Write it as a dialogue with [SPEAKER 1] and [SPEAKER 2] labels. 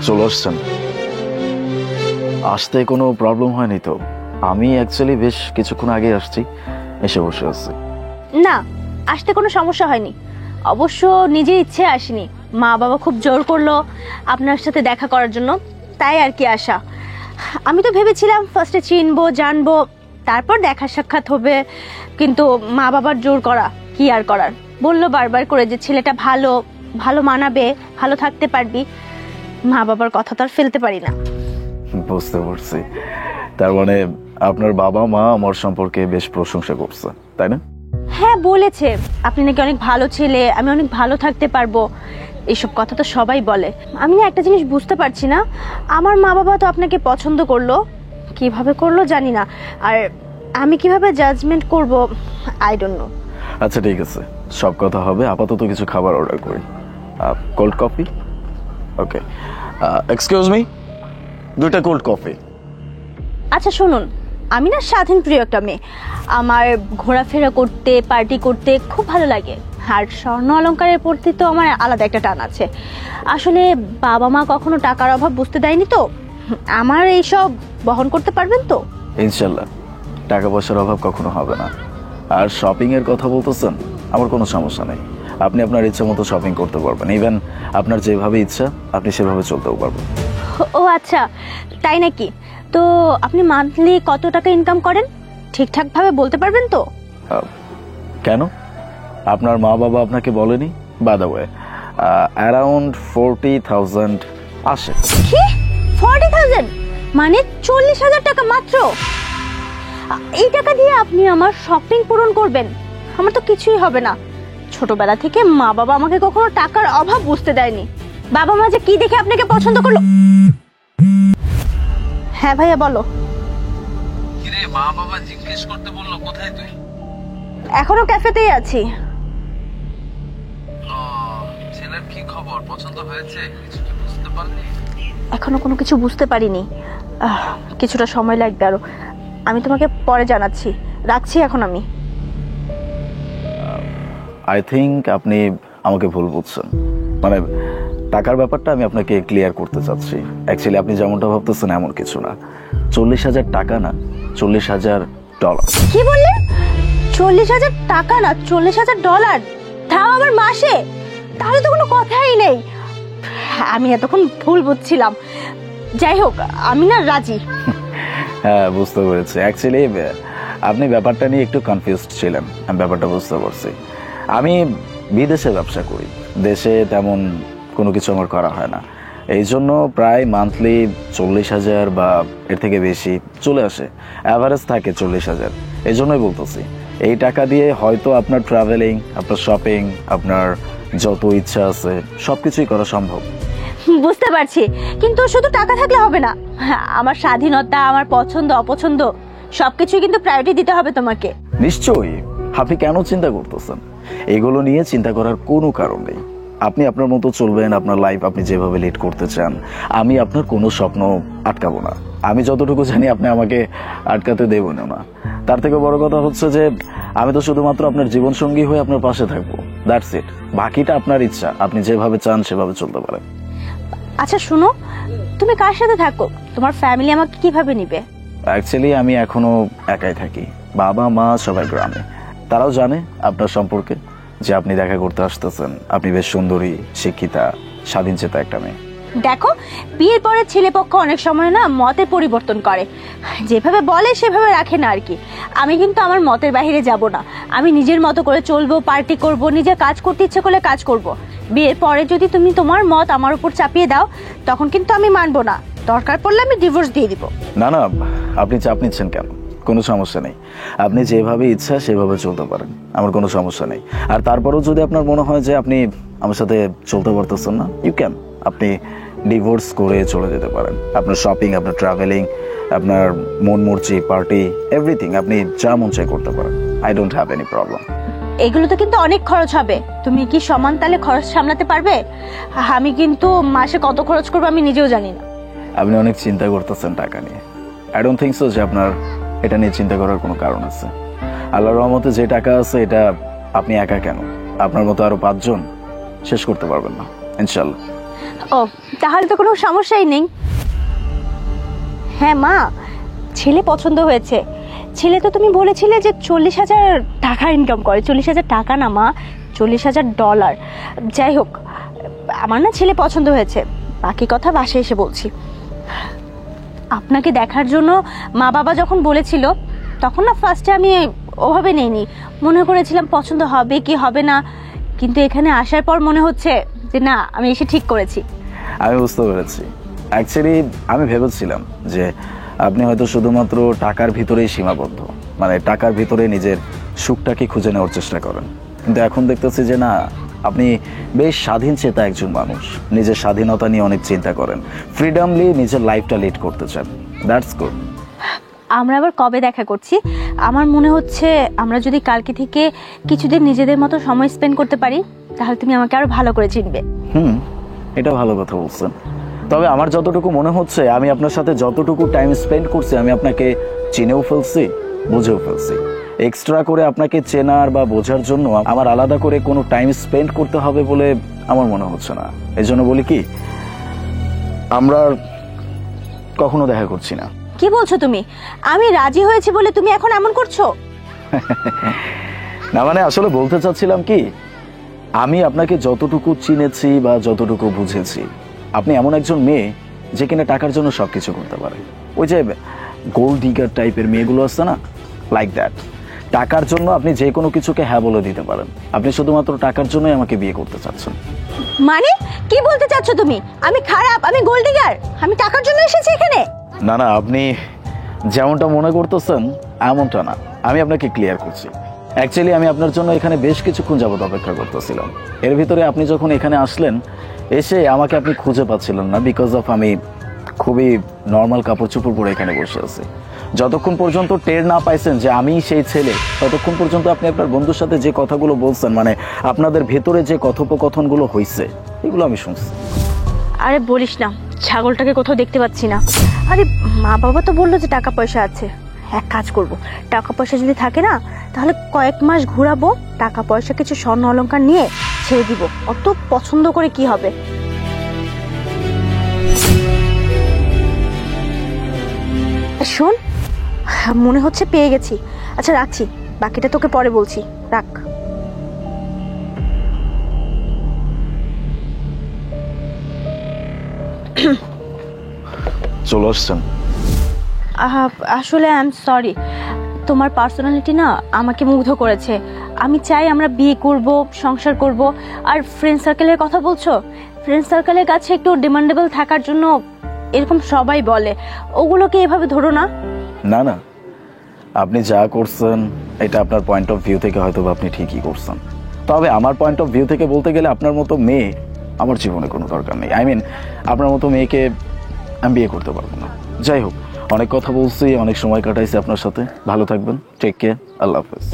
[SPEAKER 1] চলে আসছেন? আসতে কোনো প্রবলেম হয়নি তো? আমি অ্যাকচুয়ালি বেশ কিছুক্ষণ আগে আসছি, এসে বসে আছি।
[SPEAKER 2] না, আসতে কোনো সমস্যা হয়নি। অবশ্য নিজের ইচ্ছে আসিনি, মা বাবা খুব জোর করলো আপনার সাথে দেখা করার জন্য, তাই আর কি আসা। আমি তো ভেবেছিলাম ফার্স্টে চিনবো জানবো, তারপর দেখা সাক্ষাৎ হবে, কিন্তু মা বাবার জোর করা কি আর করার। বললো বারবার করে যে ছেলেটা ভালো, ভালো মানাবে, ভালো থাকতে পারবি। মা বাবার কথা তো আর ফেলতে পারি না।
[SPEAKER 1] বুঝতে পারছি। তার মানে আপনার বাবা মা আমার সম্পর্কে বেশ প্রশংসা করছে, তাই না?
[SPEAKER 2] হ্যাঁ, বলেছে আপনি নাকি অনেক ভালো ছেলে, আমি অনেক ভালো থাকতে পারবো। এইসব কথা তো সবাই বলে। আমি না একটা জিনিস বুঝতে পারছি না, আমার মা বাবা তো আপনাকে পছন্দ করলো, কিভাবে করলো জানি না, আর আমি কিভাবে জাজমেন্ট করব আই ডোন্ট নো।
[SPEAKER 1] আচ্ছা ঠিক আছে, সব কথা হবে। আপাতত কিছু খাবার অর্ডার করি। Cold coffee. Okay, excuse me, 2টা কোল্ড কফি।
[SPEAKER 2] আচ্ছা শুনুন, আমি না স্বাধীন প্রিয় একটা মেয়ে, আমার ঘোরাফেরা করতে পার্টি করতে খুব ভালো লাগে, আর স্বর্ণ অলংকারের প্রতি তো আমার আলাদা একটা টান আছে। আসলে বাবা মা কখনো টাকার অভাব বুঝতে দেয়নি, তো আমার এইসব বহন করতে পারবেন তো?
[SPEAKER 1] ইনশাল্লাহ, টাকা পয়সার অভাব কখনো হবে না। আর শপিং এর কথা বলতেছেন, আমার কোনো সমস্যা নেই। আপনি আপনার ইচ্ছা মতো শপিং করতে পারবেন, ইভেন আপনার যেভাবে ইচ্ছা আপনি সেভাবে চলতেও পারবেন।
[SPEAKER 2] ও আচ্ছা, তাই নাকি? তো আপনি মান্থলি কত টাকা ইনকাম করেন ঠিকঠাক ভাবে বলতে পারবেন তো?
[SPEAKER 1] কেন, আপনার মা বাবা আপনাকে বলেনি? বাই দ্য ওয়ে, অ্যারাউন্ড 40,000 আসে।
[SPEAKER 2] কি 40,000? মানে 40,000 টাকা মাত্র? এই টাকা দিয়ে আপনি আমার শপিং পূরণ করবেন? আমার তো কিছুই হবে না। ছোটবেলা থেকে মা বাবা আমাকে কখনো টাকার অভাব বুঝতে দেয়নি। বাবা মা যে কি দেখে আপনাকে পছন্দ করলো। হ্যাঁ ভাইয়া বলো।
[SPEAKER 3] কিরে, মা বাবা জিজ্ঞেস করতে বললো কোথায় তুই?
[SPEAKER 2] এখনো ক্যাফেতেই আছি।
[SPEAKER 3] ছেলের কি খবর, পছন্দ হয়েছে? কিছু কি বুঝতে পারলি?
[SPEAKER 2] এখনো কোনো কিছু বুঝতে পারিনি, কিছুটা সময় লাগবে আরো। আমি তোমাকে পরে জানাচ্ছি, রাখছি এখন আমি।
[SPEAKER 1] আই থিঙ্ক আপনি আমাকে ভুল বুঝছেন। মানে টাকার ব্যাপারটা আমি আপনাকে ক্লিয়ার করতে চাচ্ছি। অ্যাকচুয়ালি আপনি যেমনটা ভাবতেছেন এমন কিছু না। 40,000 টাকা না, $40,000।
[SPEAKER 2] কি বললেন? 40,000 টাকা না, $40,000? তাও আবার মাসে? তাহলে তো কোনো কথাই নেই। আমি এতক্ষণ ভুল বুঝছিলাম। যাই হোক, আমি না রাজি।
[SPEAKER 1] হ্যাঁ, বুঝতে পেরেছি। অ্যাকচুয়ালি আপনি ব্যাপারটা নিয়ে একটু কনফিউজড ছিলেন, আমি ব্যাপারটা বুঝতে পারছি। আমি বিদেশে ব্যবসা করি, দেশে তেমন কোনো কিছু আমার করা হয় না। এই জন্য প্রায় মান্থলি 40,000 বা এর থেকে বেশি চলে আসে, অ্যাভারেজ থাকে 40,000। এই জন্যই বলতেছি, এই টাকা দিয়ে হয়তো আপনার ট্রাভেলিং, আপনার শপিং, আপনার যত ইচ্ছা আছে সব কিছুই করা সম্ভব।
[SPEAKER 2] বুঝতে পারছি, কিন্তু শুধু টাকা থাকলে হবে না। আমার স্বাধীনতা, আমার পছন্দ অপছন্দ সবকিছু কিন্তু প্রায়োরিটি দিতে হবে তোমাকে।
[SPEAKER 1] নিশ্চয়ই। আপনি কেন চিন্তা করতেছেন? এগুলো নিয়ে চিন্তা করার কোনো কারণ নেই। আপনি আপনার মতো চলবেন, আপনার লাইফ আপনি যেভাবে লিড করতে চান। আমি আপনার কোনো স্বপ্ন আটকাবো না। আমি যতটুকু জানি আপনি আমাকে আটকাতে দেবেন না। তার থেকে বড় কথা হচ্ছে যে আমি তো শুধুমাত্র আপনার জীবনসঙ্গী হয়ে আপনার পাশে থাকবো, দ্যাটস ইট। বাকিটা আপনার ইচ্ছা, আপনি যেভাবে চান সেভাবে চলতে পারেন।
[SPEAKER 2] আচ্ছা শুনো, তুমি কার সাথে থাকো? তোমার ফ্যামিলি আমাকে কিভাবে নিবে?
[SPEAKER 1] অ্যাকচুয়ালি আমি এখনো একাই থাকি। বাবা মা সবাই গ্রামে। তারাও জানে আপনার সম্পর্কে, যে আপনি দেখা করতে আসতেছেন। আপনি বেশ সুন্দরী, শিক্ষিতা, স্বাধীনচেতা একটা মেয়ে।
[SPEAKER 2] দেখো, বিয়ের পরে ছেলেপক্ষ অনেক সময় না মতের পরিবর্তন করে, যেভাবে বলে সেভাবে রাখে না আর কি। আমি কিন্তু আমার মতের বাইরে যাব না। আমি নিজের মতো করে চলবো, পার্টি করব, নিজের কাজ করতে ইচ্ছে করলে কাজ করব। বিয়ের পরে যদি তুমি তোমার মত আমার উপর চাপিয়ে দাও, তখন কিন্তু আমি মানবো না। দরকার পড়লে আমি ডিভোর্স দিয়ে দিব।
[SPEAKER 1] না না, আপনি চাপ নিচ্ছেন কেন? কোনো সমস্যা নেই। আপনি যেভাবে ইচ্ছা সেভাবে চলতে পারেন, আমার কোনো সমস্যা নেই। আর তারপরেও যদি আপনার মনে হয় যে আপনি আমার সাথে চলতে পারতেছেন না, ইউ ক্যান। আপনি ডিভোর্স করে চলে যেতে পারেন। আপনার শপিং, আপনার ট্রাভেলিং, আপনার মন মর্জি, পার্টি, এভরিথিং আপনি যা মন চাই করতে পারেন। I don't have any problem.
[SPEAKER 2] এগুলো তো কিন্তু অনেক খরচ হবে। তুমি কি সমান তালে খরচ সামলাতে পারবে? আমি কিন্তু মাসে কত খরচ করবো আমি নিজেও জানি না।
[SPEAKER 1] আপনি অনেক চিন্তা করতেছেন টাকা নিয়ে। আই ডোন্ট থিঙ্ক সো যে আপনার এটা নিয়ে চিন্তা করার কোনো কারণ আছে। আল্লাহর রহমতে যে টাকা আছে এটা আপনি একা কেন, আপনার মতো আরো 5 জন শেষ করতে পারবেন না ইনশাল্লাহ।
[SPEAKER 2] ও তাহলে তো কোনো সমস্যাই নেই। হ্যাঁ মা, ছেলে পছন্দ হয়েছে। ছেলে তো তুমি বলেছিলে যে 40,000 টাকা ইনকাম করে। 40,000 টাকা না মা, $40,000। যাই হোক, আমার না ছেলে পছন্দ হয়েছে, বাকি কথা বাসায় এসে বলছি। আপনাকে দেখার জন্য মা বাবা যখন বলেছিল তখন না ফার্স্টে আমি ওভাবে নেইনি, মনে করেছিলাম পছন্দ হবে কি হবে না, কিন্তু এখানে আসার পর মনে হচ্ছে যে না, আমি এসে ঠিক করেছি।
[SPEAKER 1] আমি বুঝতে পেরেছি। অ্যাকচুয়ালি আমি ভেবেছিলাম যে আপনি হয়তো শুধুমাত্র টাকার ভিতরেই সীমাবদ্ধ, মানে টাকার ভিতরে নিজের সুখটাকে খুঁজে নেওয়ার চেষ্টা করেন, কিন্তু এখন দেখতেছি যে না, আপনি বেশ স্বাধীন চেতা একজন মানুষ, নিজের স্বাধীনতা নিয়ে অনেক চিন্তা করেন, ফ্রিডমলি নিজের লাইফটা লিড করতে চান। That's good.
[SPEAKER 2] আমরা আবার কবে দেখা করছি? আমার মনে হচ্ছে আমরা যদি কালকে থেকে কিছুদিন নিজেদের মতো সময় স্পেন্ড করতে পারি তাহলে তুমি আমাকে আরো ভালো করে চিনবে।
[SPEAKER 1] এটা ভালো কথা বলছেন। তবে আমার যতটুকু মনে হচ্ছে আমি আপনার সাথে যতটুকু টাইম স্পেন্ড করছি আমি আপনাকে চিনেও ফেলছি, বুঝেও ফেলছি। এক্সট্রা করে আপনাকে চেনার বা বোঝার জন্য আমার আলাদা করে কোনো টাইম স্পেন্ড করতে হবে বলে আমার মনে হচ্ছে না। এই জন্য বলি কি, আমরা কখনো দেখা করছি না।
[SPEAKER 2] কি বলছো তুমি? আমি রাজি হয়েছি বলে তুমি এখন এমন করছো?
[SPEAKER 1] না মানে আসলে বলতে চাচ্ছিলাম কি, আমি আপনাকে যতটুকু চিনেছি বা যতটুকু বুঝেছি, আপনি এমন একজন মেয়ে যে কিনা টাকার জন্য সবকিছু করতে পারে। ওই যে গোল্ড ডিগার টাইপের মেয়েগুলো আছে না, লাইক দ্যাট। টাকার জন্য আপনি যে কোনো কিছুকে হ্যাঁ বলে দিতে পারেন। আপনি শুধুমাত্র টাকার জন্যই আমাকে বিয়ে করতে চাচ্ছেন।
[SPEAKER 2] মানে কি বলতে চাচ্ছ তুমি? আমি খারাপ, আমি গোল্ড ডিগার, আমি টাকার জন্য এসেছি এখানে?
[SPEAKER 1] না না, আপনি যেমনটা মনে করতেছেন এমনটা না। আমি আপনাকে ক্লিয়ার করছি। অ্যাকচুয়ালি আমি আপনার জন্য এখানে বেশ কিছুক্ষণ যাবত অপেক্ষা করতেছিলাম। এর ভিতরে আপনি যখন এখানে আসলেন, এসে আমাকে আপনি খুঁজে পাচ্ছিলেন না, বিকজ অফ আমি খুবই নর্মাল কাপড় চোপড় পরে এখানে বসে আছি। যতক্ষণ পর্যন্ত টের না পাইছেন যে আমি সেই ছেলে, ততক্ষণ পর্যন্ত আপনি আপনার বন্ধুর সাথে যে কথাগুলো বলছেন, মানে আপনাদের ভেতরে যে কথোপকথনগুলো হয়েছে, এগুলো আমি শুনছি।
[SPEAKER 2] আরে বলিস না, ছাগলটাকে কোথাও দেখতে পাচ্ছি না। আরে মা বাবা তো বললো যে টাকা পয়সা আছে। এক কাজ করব, টাকা পয়সা যদি থাকে না তাহলে কয়েক মাস ঘোরাবো, টাকা পয়সা কিছু স্বর্ণ অলংকার নিয়ে ছেড়ে দিব। অত পছন্দ করে কি হবে? শোন, মনে হচ্ছে পেয়ে গেছি। আচ্ছা রাখছি, বাকিটা তোকে পরে বলছি, রাখ।
[SPEAKER 1] চলে আসছেন?
[SPEAKER 2] আসলে আই এম সরি, তোমার পার্সোনালিটি না আমাকে মুগ্ধ করেছে। আমি চাই আমরা বিয়ে করব, সংসার করব। আর ফ্রেন্ড সার্কেলের কথা বলছো, ফ্রেন্ড সার্কেলের কাছে একটু ডিমান্ডেবল থাকার জন্য এরকম সবাই বলে, ওগুলোকে এভাবে ধরো না।
[SPEAKER 1] না না, আপনি যা করছেন এটা আপনার পয়েন্ট অফ ভিউ থেকে হয়তো আপনি ঠিকই করছেন। তবে আমার পয়েন্ট অফ ভিউ থেকে বলতে গেলে আপনার মতো মেয়ে আমার জীবনে কোনো দরকার নেই। আই মিন, আপনার মতো মেয়েকে আমি বিয়ে করতে পারবো না। যাই হোক, অনেক কথা বলছি, অনেক সময় কাটাইছি আপনার সাথে। ভালো থাকবেন, টেক কেয়ার, আল্লাহ হাফেজ।